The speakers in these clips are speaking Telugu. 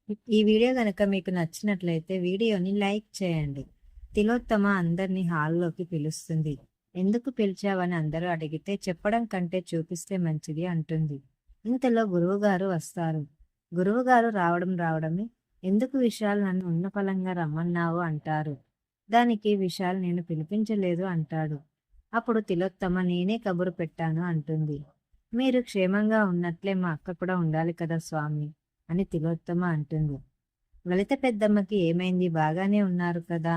ఈ వీడియో గనక మీకు నచ్చినట్లయితే వీడియోని లైక్ చేయండి. తిలోత్తమ అందరినీ హాల్లోకి పిలుస్తుంది. ఎందుకు పిలిచావని అందరూ అడిగితే చెప్పడం కంటే చూపిస్తే మంచిది అంటుంది. ఇంతలో గురువుగారు వస్తారు. గురువుగారు రావడమే ఎందుకు విశాల్ నన్ను ఉన్నపలంగా రమ్మన్నావు అంటారు. దానికి విశాల్ నేను పిలిపించలేదు అంటాడు. అప్పుడు తిలోత్తమ నేనే కబురు పెట్టాను అంటుంది. మీరు క్షేమంగా ఉన్నట్లే మా అక్క కూడా ఉండాలి కదా స్వామి అని తిలోత్తమ అంటుంది. లలిత పెద్దమ్మకి ఏమైంది, బాగానే ఉన్నారు కదా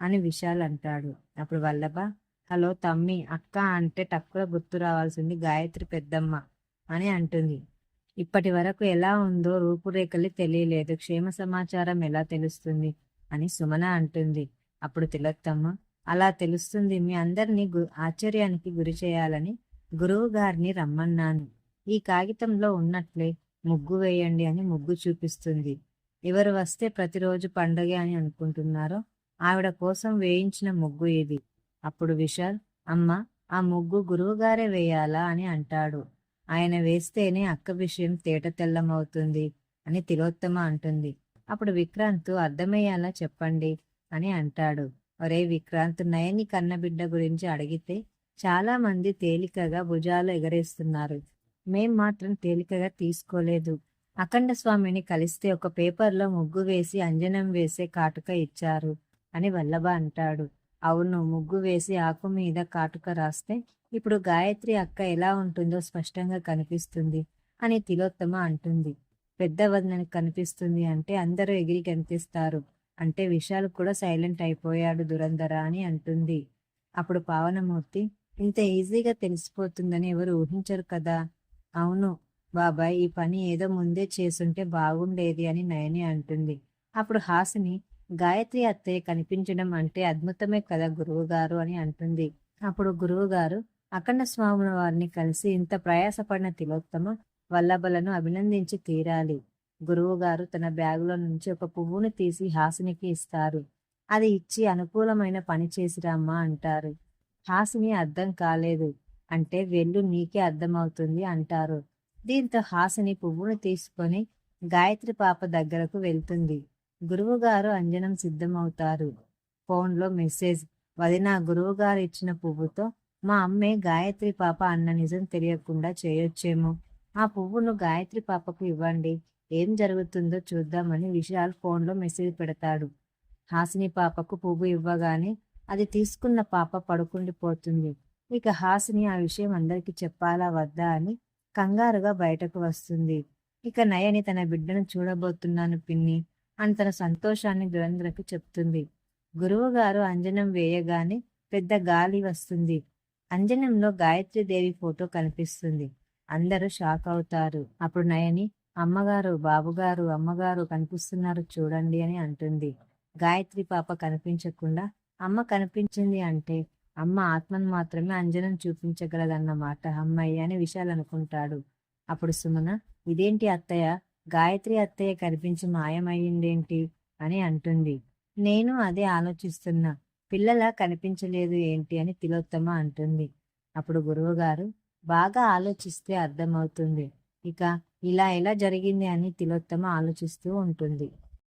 అని విశాల్ అంటాడు. అప్పుడు వల్లభ, హలో తమ్మి, అక్క అంటే టక్కున గుర్తు రావాల్సింది గాయత్రి పెద్దమ్మ అని అంటుంది. ఇప్పటి వరకు ఎలా ఉందో రూపురేఖలు తెలియలేదు, క్షేమ సమాచారం ఎలా తెలుస్తుంది అని సుమన అంటుంది. అప్పుడు తిలోత్తమ, అలా తెలుస్తుంది, మీ అందరినీ ఆశ్చర్యానికి గురి చేయాలని గురువు గారిని రమ్మన్నాను. ఈ కాగితంలో ఉన్నట్లే ముగ్గు వేయండి అని ముగ్గు చూపిస్తుంది. ఎవరు వస్తే ప్రతిరోజు పండగే అని అనుకుంటున్నారో ఆవిడ కోసం వేయించిన ముగ్గు ఇది. అప్పుడు విశాల్, అమ్మ, ఆ ముగ్గు గురువుగారే వేయాలా అని అంటాడు. ఆయన వేస్తేనే అక్క విషయం తేట తెల్లమవుతుంది అని తిలోత్తమ అంటుంది. అప్పుడు విక్రాంత్, అర్థమయ్యేలా చెప్పండి అని అంటాడు. ఒరే విక్రాంత్, నయని కన్నబిడ్డ గురించి అడిగితే చాలా మంది తేలికగా భుజాలు ఎగరేస్తున్నారు. మేం మాత్రం తేలికగా తీసుకోలేదు. అఖండ స్వామిని కలిస్తే ఒక పేపర్లో ముగ్గు వేసి అంజనం వేసే కాటుక ఇచ్చారు అని వల్లభ అంటాడు. అవును, ముగ్గు వేసి ఆకు మీద కాటుక రాస్తే ఇప్పుడు గాయత్రి అక్క ఎలా ఉంటుందో స్పష్టంగా కనిపిస్తుంది అని తిలోత్తమ అంటుంది. పెద్ద వదనని కనిపిస్తుంది అంటే అందరూ ఎగిరి కనిపిస్తారు అంటే విశాల్ కూడా సైలెంట్ అయిపోయాడు దురంధర అని అంటుంది. అప్పుడు పావనమూర్తి, ఇంత ఈజీగా తెలిసిపోతుందని ఎవరు ఊహించరు కదా. అవును బాబాయ్, ఈ పని ఏదో ముందే చేసుంటే బాగుండేది అని నయని అంటుంది. అప్పుడు హాసిని, గాయత్రి అత్తయ్య కనిపించడం అంటే అద్భుతమే కదా గురువుగారు అని అంటుంది. అప్పుడు గురువుగారు అఖండ స్వాముల వారిని కలిసి ఇంత ప్రయాసపడిన తిలోత్తమ వల్లభలను అభినందించి తీరాలి. గురువుగారు తన బ్యాగులో నుంచి ఒక పువ్వును తీసి హాసినికి ఇస్తారు. అది ఇచ్చి అనుకూలమైన పని చేసిరామ్మా అంటారు. హాసిని అర్థం కాలేదు అంటే వెళ్ళు, నీకే అర్థమవుతుంది అంటారు. దీంతో హాసిని పువ్వును తీసుకొని గాయత్రి పాప దగ్గరకు వెళ్తుంది. గురువుగారు అంజనం సిద్ధమవుతారు. ఫోన్లో మెసేజ్, వదినా, గురువుగారు ఇచ్చిన పువ్వుతో మా అమ్మే గాయత్రి పాప అన్న నిజం తెలియకుండా చేయొచ్చేమో. ఆ పువ్వును గాయత్రి పాపకు ఇవ్వండి, ఏం జరుగుతుందో చూద్దామని విశాల్ ఫోన్లో మెసేజ్ పెడతాడు. హాసిని పాపకు పువ్వు ఇవ్వగానే అది తీసుకున్న పాప పడుకుండిపోతుంది. ఇక హాసిని ఆ విషయం అందరికీ చెప్పాలా వద్దా అని కంగారుగా బయటకు వస్తుంది. ఇక నయని తన బిడ్డను చూడబోతున్నాను పిన్ని అని తన సంతోషాన్ని దురంధరకి చెప్తుంది. గురువుగారు అంజనం వేయగానే పెద్ద గాలి వస్తుంది. అంజనంలో గాయత్రీదేవి ఫోటో కనిపిస్తుంది. అందరూ షాక్ అవుతారు. అప్పుడు నయని, అమ్మగారు, బాబుగారు, అమ్మగారు కనిపిస్తున్నారు చూడండి అని అంటుంది. గాయత్రి పాప కనిపించకుండా అమ్మ కనిపించింది అంటే అమ్మ ఆత్మను మాత్రమే అంజనం చూపించగలదన్నమాట. అమ్మయ్య అని విశాల్ అనుకుంటాడు. అప్పుడు సుమన, ఇదేంటి అత్తయ్య, గాయత్రి అత్తయ్య కనిపించి మాయమయ్యిందేంటి అని అంటుంది. నేను అదే ఆలోచిస్తున్నా, పిల్లలా కనిపించలేదు ఏంటి అని తిలోత్తమ అంటుంది. అప్పుడు గురువుగారు, బాగా ఆలోచిస్తే అర్థమవుతుంది. ఇక ఇలా ఎలా జరిగింది అని తిలోత్తమ ఆలోచిస్తూ ఉంటుంది.